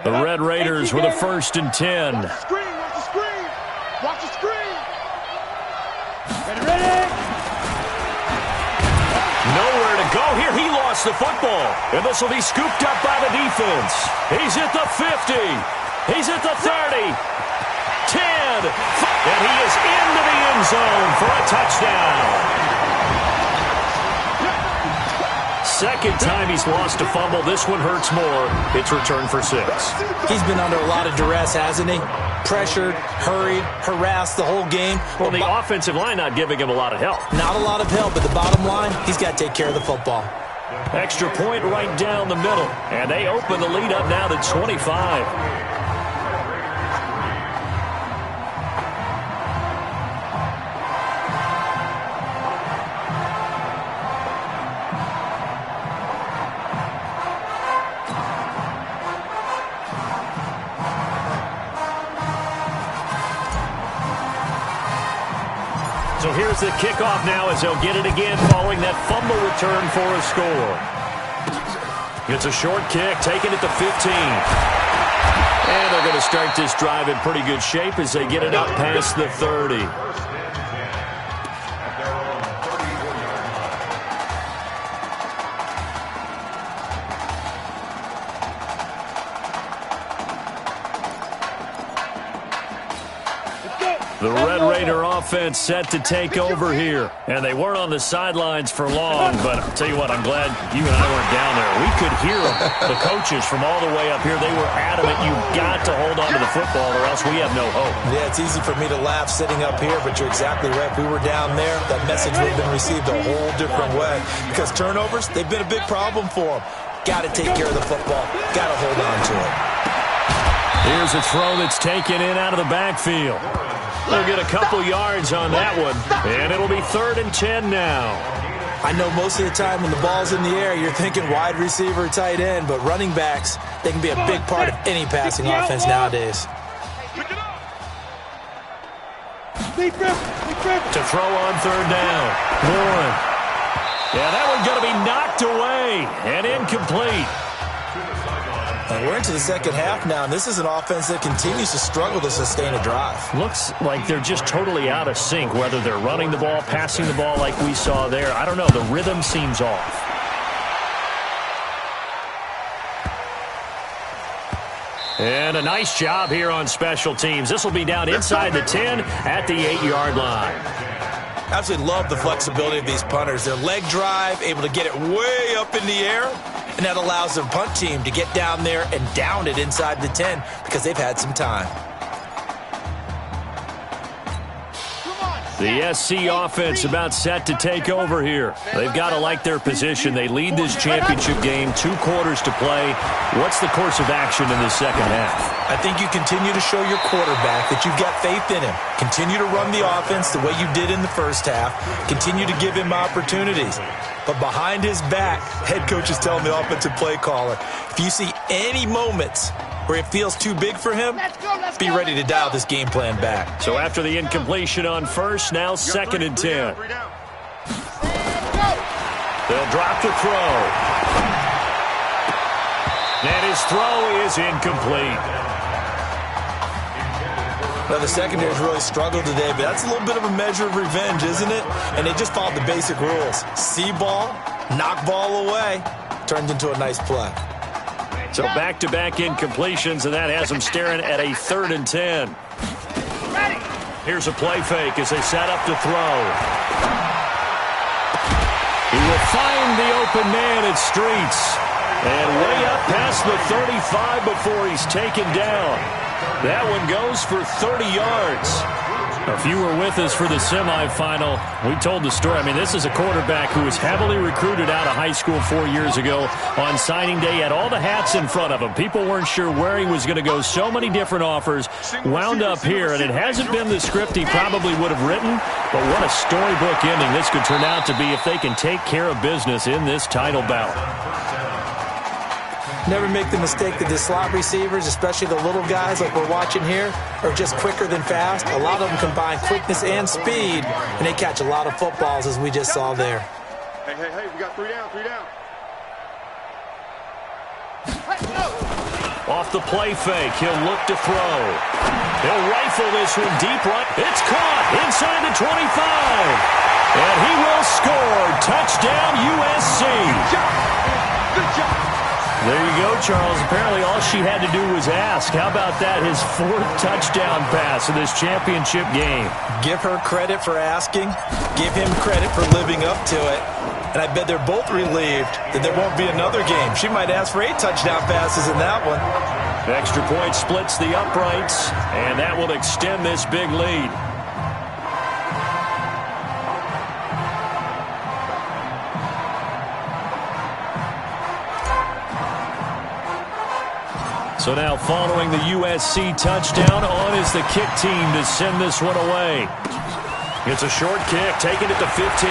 The Red Raiders with a 1st and 10. Watch the screen, watch the screen. Watch the screen. Ready. Nowhere to go here. He lost the football. And this will be scooped up by the defense. He's at the 50. He's at the 30. 10. And he is into the end zone for a touchdown. Second time he's lost a fumble. This one hurts more. It's returned for 6. He's been under a lot of duress, hasn't he? Pressured, hurried, harassed the whole game. Well, the offensive line not giving him a lot of help. Not a lot of help, but the bottom line, he's got to take care of the football. Extra point right down the middle. And they open the lead up now to 25. So here's the kickoff now as they'll get it again following that fumble return for a score. It's a short kick, taken at the 15. And they're going to start this drive in pretty good shape as they get it up past the 30. The Red Raider offense set to take over here. And they weren't on the sidelines for long, but I'll tell you what, I'm glad you and I weren't down there. We could hear them, the coaches from all the way up here. They were adamant, you've got to hold on to the football or else we have no hope. Yeah, it's easy for me to laugh sitting up here, but you're exactly right. If we were down there, that message would have been received a whole different way. Because turnovers, they've been a big problem for them. Got to take care of the football. Got to hold on to it. Here's a throw that's taken in out of the backfield. They'll get a couple yards on that one, and it'll be 3rd and 10 now. I know most of the time when the ball's in the air, you're thinking wide receiver, tight end, but running backs, they can be a big part of any passing offense nowadays. To throw on 3rd down. Warren. Yeah, that one's going to be knocked away and incomplete. And we're into the second half now, and this is an offense that continues to struggle to sustain a drive. Looks like they're just totally out of sync, whether they're running the ball, passing the ball like we saw there. I don't know. The rhythm seems off. And a nice job here on special teams. This will be down inside the 10 at the 8-yard line. Absolutely love the flexibility of these punters. Their leg drive, able to get it way up in the air, and that allows their punt team to get down there and down it inside the 10 because they've had some time. The SC offense about set to take over here. They've got to like their position. They lead this championship game, 2 quarters to play. What's the course of action in the second half? I think you continue to show your quarterback that you've got faith in him. Continue to run the offense the way you did in the first half. Continue to give him opportunities. But behind his back, head coach is telling the offensive play caller, if you see any moments where it feels too big for him, be ready to dial this game plan back. So after the incompletion on first, now 2nd and 10. They'll drop to throw. And his throw is incomplete. Now, the secondary's really struggled today, but that's a little bit of a measure of revenge, isn't it? And they just followed the basic rules. See ball, knock ball away, turned into a nice play. So back-to-back incompletions, and that has them staring at a 3rd and 10. Here's a play fake as they set up to throw. He will find the open man at Streets. And way up past the 35 before he's taken down. That one goes for 30 yards. If you were with us for the semifinal, we told the story. I mean, this is a quarterback who was heavily recruited out of high school 4 years ago. On signing day, had all the hats in front of him. People weren't sure where he was going to go. So many different offers. Wound up here, and it hasn't been the script he probably would have written. But what a storybook ending this could turn out to be if they can take care of business in this title bout. Never make the mistake that the slot receivers, especially the little guys like we're watching here, are just quicker than fast. A lot of them combine quickness and speed, and they catch a lot of footballs, as we just saw there. Hey, we got 3 down, 3 down. Off the play fake, he'll look to throw. He'll rifle this one deep right. It's caught inside the 25. And he will score. Touchdown, USC. Good job. Good job. There you go, Charles. Apparently all she had to do was ask. How about that? His 4th touchdown pass in this championship game. Give her credit for asking. Give him credit for living up to it. And I bet they're both relieved that there won't be another game. She might ask for 8 touchdown passes in that one. Extra point splits the uprights, and that will extend this big lead. So now following the USC touchdown, on is the kick team to send this one away. It's a short kick, taking it to 15.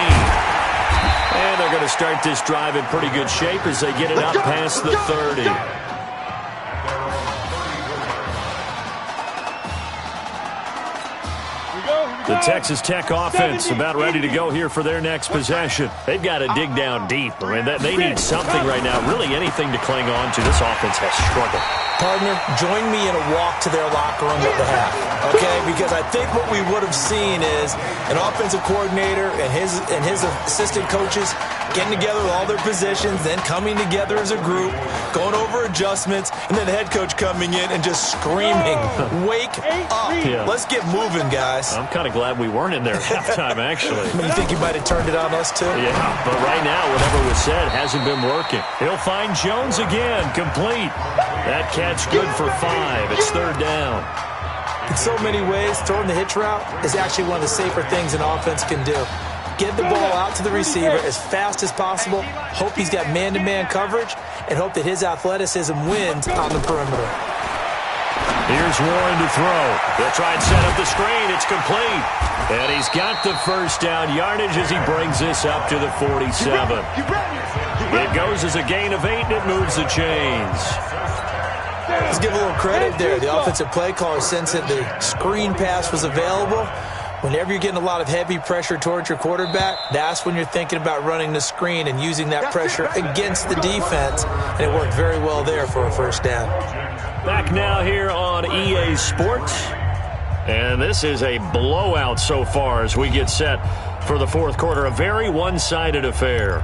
And they're going to start this drive in pretty good shape as they get it up past the 30. The Texas Tech offense about ready to go here for their next possession. They've got to dig down deep. I mean, they need something right now, really anything to cling on to. This offense has struggled. Partner, join me in a walk to their locker room at the half, okay? Because I think what we would have seen is an offensive coordinator and his assistant coaches getting together with all their positions, then coming together as a group, going over adjustments, and then the head coach coming in and just screaming, "Wake up. Yeah. Let's get moving, guys." I'm kind of glad we weren't in there at halftime, actually. I mean, you think you might have turned it on us, too? Yeah, but right now, whatever was said hasn't been working. He'll find Jones again, complete. That catch good for 5. It's 3rd down. In so many ways, throwing the hitch route is actually one of the safer things an offense can do. Get the ball out to the receiver as fast as possible, hope he's got man-to-man coverage, and hope that his athleticism wins on the perimeter. Here's Warren to throw. They'll try and set up the screen. It's complete. And he's got the first down yardage as he brings this up to the 47. It goes as a gain of 8, and it moves the chains. Let's give a little credit there. The offensive play caller, since that the screen pass was available, whenever you're getting a lot of heavy pressure towards your quarterback, that's when you're thinking about running the screen and using that pressure against the defense, and it worked very well there for a first down. Back now here on EA Sports, and this is a blowout so far as we get set for the 4th quarter. A very one-sided affair.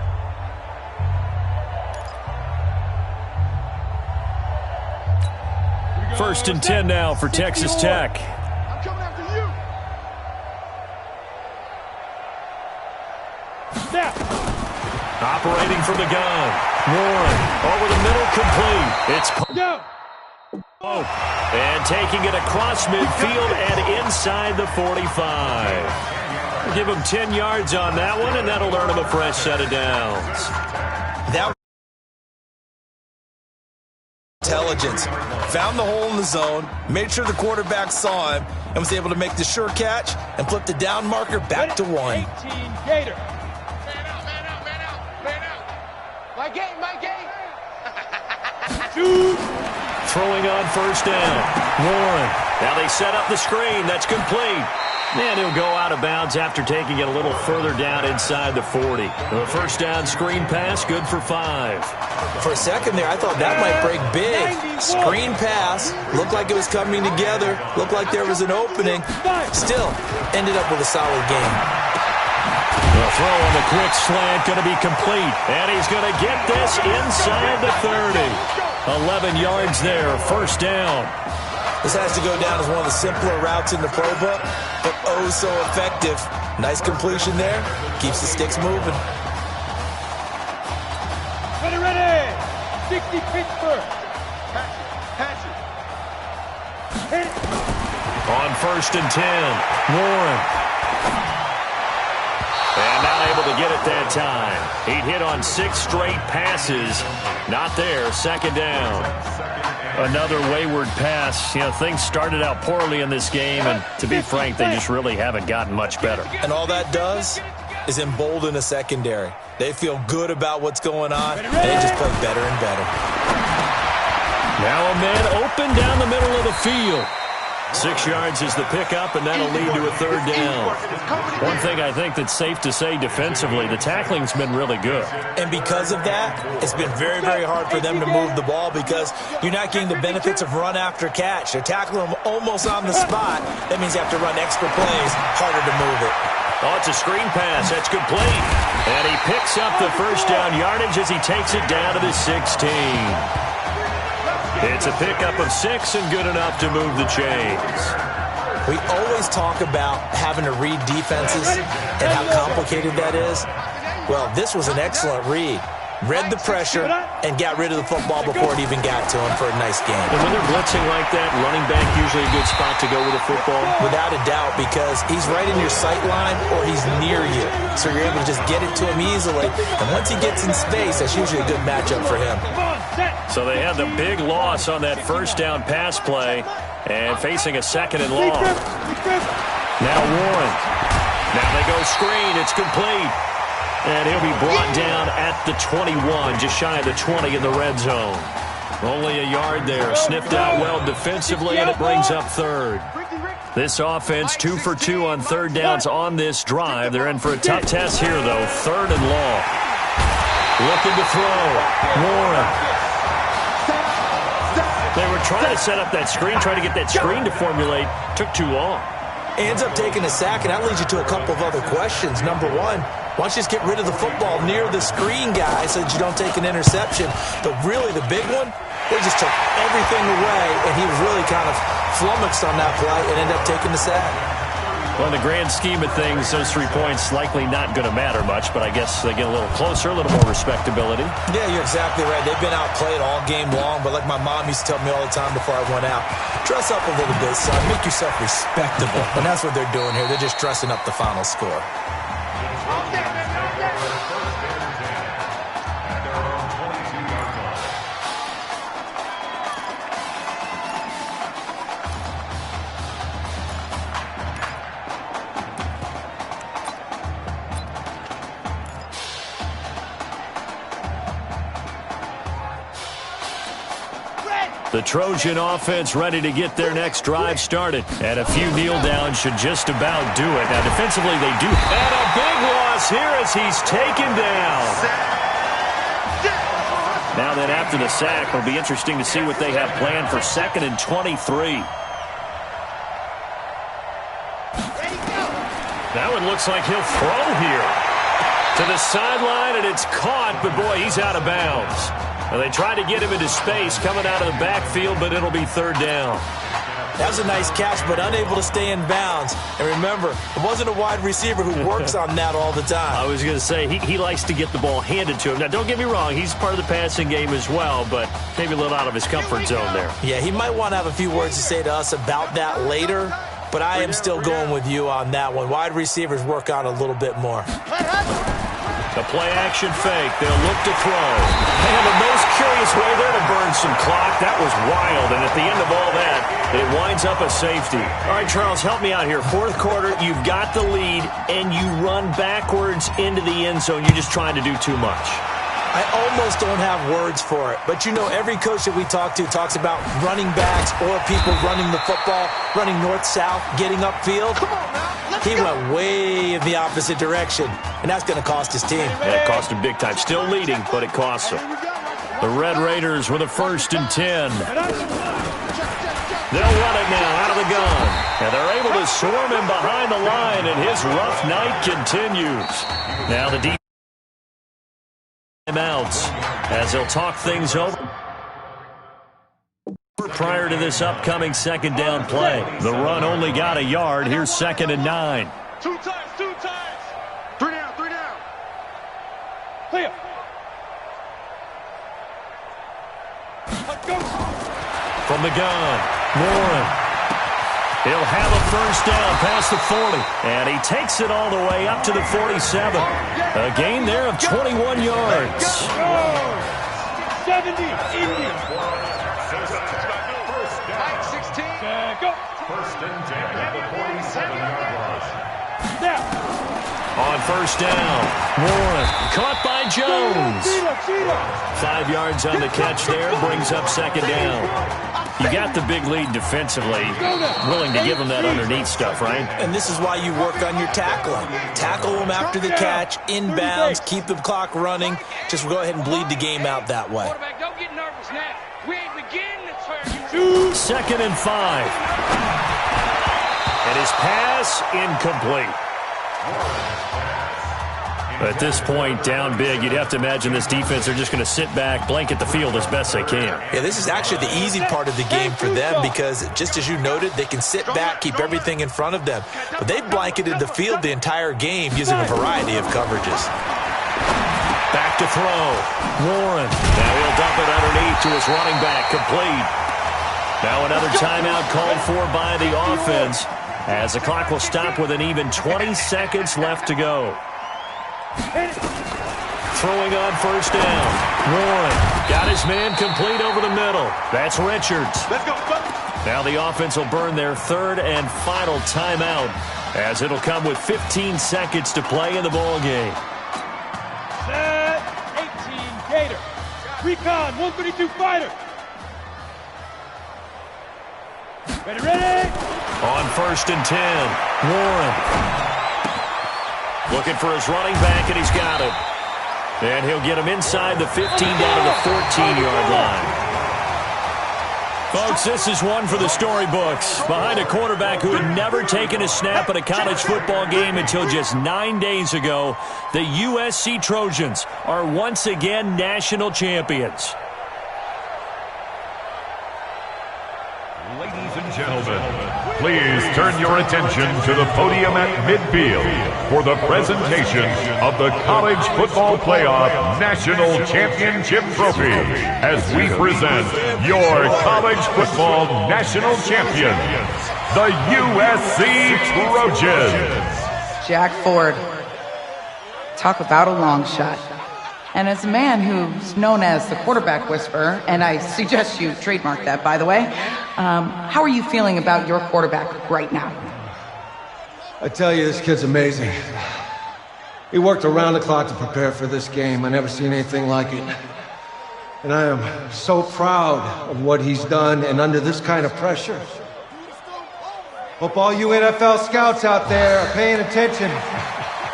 First and 10 now for Texas Tech. I'm coming after you. Snap. Operating from the gun. Warren over the middle, complete. It's Go. and taking it across midfield and inside the 45. Give him 10 yards on that one, and that'll earn him a fresh set of downs. That intelligence. Found the hole in the zone, made sure the quarterback saw him, and was able to make the sure catch and flip the down marker back to 1. 18 Gator. Man out, man out, man out, man out. My game, my game. Throwing on first down. Warren. Now they set up the screen. That's complete. And he'll go out of bounds after taking it a little further down inside the 40. The first down screen pass, good for 5. For a second there, I thought that might break big. Screen pass, looked like it was coming together, looked like there was an opening. Still, ended up with a solid game. The throw on the quick slant going to be complete. And he's going to get this inside the 30. 11 yards there, first down. This has to go down as one of the simpler routes in the playbook, but oh so effective. Nice completion there. Keeps the sticks moving. Ready. 60 Pittsburgh. Patch it. Hit it. On first and 10, Warren. And not able to get it that time. He'd hit on 6 straight passes. Not there, second down. Another wayward pass. You know, things started out poorly in this game, and to be frank, they just really haven't gotten much better. And all that does is embolden a secondary. They feel good about what's going on, and they just play better and better. Now a man open down the middle of the field. 6 yards is the pickup, and that'll lead to a third down. One thing I think that's safe to say defensively, the tackling's been really good. And because of that, it's been very, very hard for them to move the ball because you're not getting the benefits of run after catch. They're tackling them almost on the spot. That means you have to run extra plays, harder to move it. Oh, it's a screen pass. That's complete. And he picks up the first down yardage as he takes it down to the 16. It's a pickup of 6 and good enough to move the chains. We always talk about having to read defenses and how complicated that is. Well, this was an excellent read. Read the pressure and got rid of the football before it even got to him for a nice game. And when they're blitzing like that, running back usually a good spot to go with the football? Without a doubt, because he's right in your sight line or he's near you. So you're able to just get it to him easily. And once he gets in space, that's usually a good matchup for him. So they had the big loss on that first down pass play and facing a second and long. Now Warren. Now they go screen. It's complete. And he'll be brought down at the 21, just shy of the 20 in the red zone. Only a yard there. Sniffed out well defensively, and it brings up third. This offense 2 for 2 on third downs on this drive. They're in for a tough test here, though. Third and long. Looking to throw. Warren. They were trying to set up that screen, trying to get that screen to formulate. Took too long. Ends up taking a sack, and that leads you to a couple of other questions. Number one, why don't you just get rid of the football near the screen guy so that you don't take an interception? But really, the big one, they just took everything away, and he was really kind of flummoxed on that play and ended up taking the sack. Well, in the grand scheme of things, those 3 points likely not going to matter much, but I guess they get a little closer, a little more respectability. Yeah, you're exactly right. They've been outplayed all game long, but like my mom used to tell me all the time before I went out, dress up a little bit, son. Make yourself respectable. And that's what they're doing here. They're just dressing up the final score. The Trojan offense ready to get their next drive started. And a few kneel downs should just about do it. Now, defensively, they do. And a big loss here as he's taken down. Now then, after the sack, it'll be interesting to see what they have planned for 2nd and 23. That one looks like he'll throw here. To the sideline, and it's caught, but boy, he's out of bounds. Well, they tried to get him into space coming out of the backfield, but it'll be third down. That was a nice catch, but unable to stay in bounds. And remember, it wasn't a wide receiver who works on that all the time. I was going to say, he likes to get the ball handed to him. Now, don't get me wrong, he's part of the passing game as well, but maybe a little out of his comfort zone there. Yeah, he might want to have a few words to say to us about that later, but I am still going with you on that one. Wide receivers work on a little bit more. The play-action fake. They'll look to throw. And the most curious way there to burn some clock. That was wild. And at the end of all that, it winds up a safety. All right, Charles, help me out here. Fourth quarter, you've got the lead, and you run backwards into the end zone. You're just trying to do too much. I almost don't have words for it. But, you know, every coach that we talk to talks about running backs or people running the football, running north-south, getting upfield. He went way in the opposite direction, and that's going to cost his team. Yeah, it cost him big time. Still leading, but it costs him. The Red Raiders with a 1st and 10. They'll run it now out of the gun. And they're able to swarm him behind the line, and his rough night continues. Now the defense timeouts as they'll talk things over prior to this upcoming 2nd down play. The run only got a yard. Here's 2nd and 9. 2 times. 3 down. Clear. From the gun, Warren. He'll have a 1st down past the 40. And he takes it all the way up to the 47. A gain there of 21 yards. 70, Indian. 16. Go. 1st and 10 at the 47-yard line. On 1st down, Warren caught by Jones. 5 yards on the catch there, brings up 2nd down. You got the big lead defensively, willing to give them that underneath stuff, right? And this is why you work on your tackling. Tackle them after the catch, inbounds, keep the clock running. Just go ahead and bleed the game out that way. Quarterback, don't get nervous now. We ain't beginning to turn you. 2nd and 5. And his pass incomplete. At this point, down big, you'd have to imagine this defense are just going to sit back, blanket the field as best they can. Yeah, this is actually the easy part of the game for them because, just as you noted, they can sit back, keep everything in front of them. But they've blanketed the field the entire game using a variety of coverages. Back to throw. Warren. Now he'll dump it underneath to his running back, complete. Now another timeout called for by the offense as the clock will stop with an even 20 seconds left to go. Throwing on 1st down. Warren got his man complete over the middle. That's Richards. Let's go. Now the offense will burn their 3rd and final timeout as it'll come with 15 seconds to play in the ball game. Set 18 Gator. Recon 132 fighter. Ready. On 1st and 10. Warren. Looking for his running back, and he's got him. And he'll get him inside the 15 down to the 14-yard line. Folks, this is one for the storybooks. Behind a quarterback who had never taken a snap at a college football game until just 9 days ago, the USC Trojans are once again national champions. Ladies and gentlemen, please turn your attention to the podium at midfield for the presentation of the College Football Playoff National Championship Trophy as we present your college football national champions, the USC Trojans. Jack Ford. Talk about a long shot. And as a man who's known as the quarterback whisperer, and I suggest you trademark that, by the way, how are you feeling about your quarterback right now? I tell you, this kid's amazing. He worked around the clock to prepare for this game. I never seen anything like it. And I am so proud of what he's done, and under this kind of pressure. Hope all you NFL scouts out there are paying attention,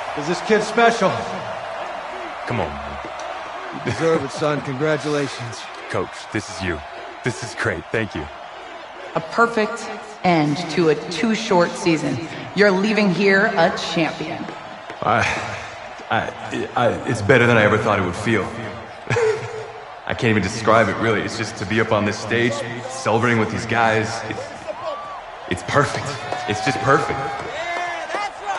because this kid's special. Come on. You deserve it, son. Congratulations. Coach, this is you. This is great. Thank you. A perfect end to a too short season. You're leaving here a champion. It's better than I ever thought it would feel. I can't even describe it, really. It's just to be up on this stage, celebrating with these guys. It's perfect. It's just perfect.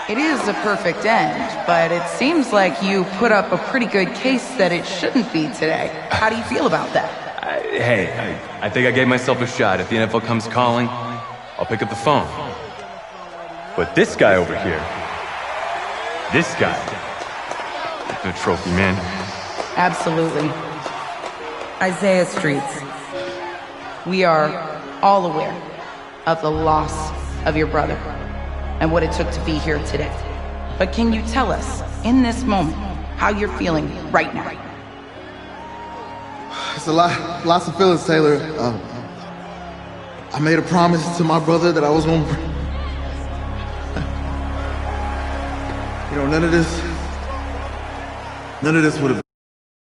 It is a perfect end, but it seems like you put up a pretty good case that it shouldn't be today. How do you feel about that? I think I gave myself a shot. If the NFL comes calling, I'll pick up the phone. But this guy over here, this guy, the trophy, man. Absolutely. Isaiah Streets, we are all aware of the loss of your brother and what it took to be here today. But can you tell us, in this moment, how you're feeling right now? It's lots of feelings, Taylor. I made a promise to my brother that I was going to... You know, none of this would have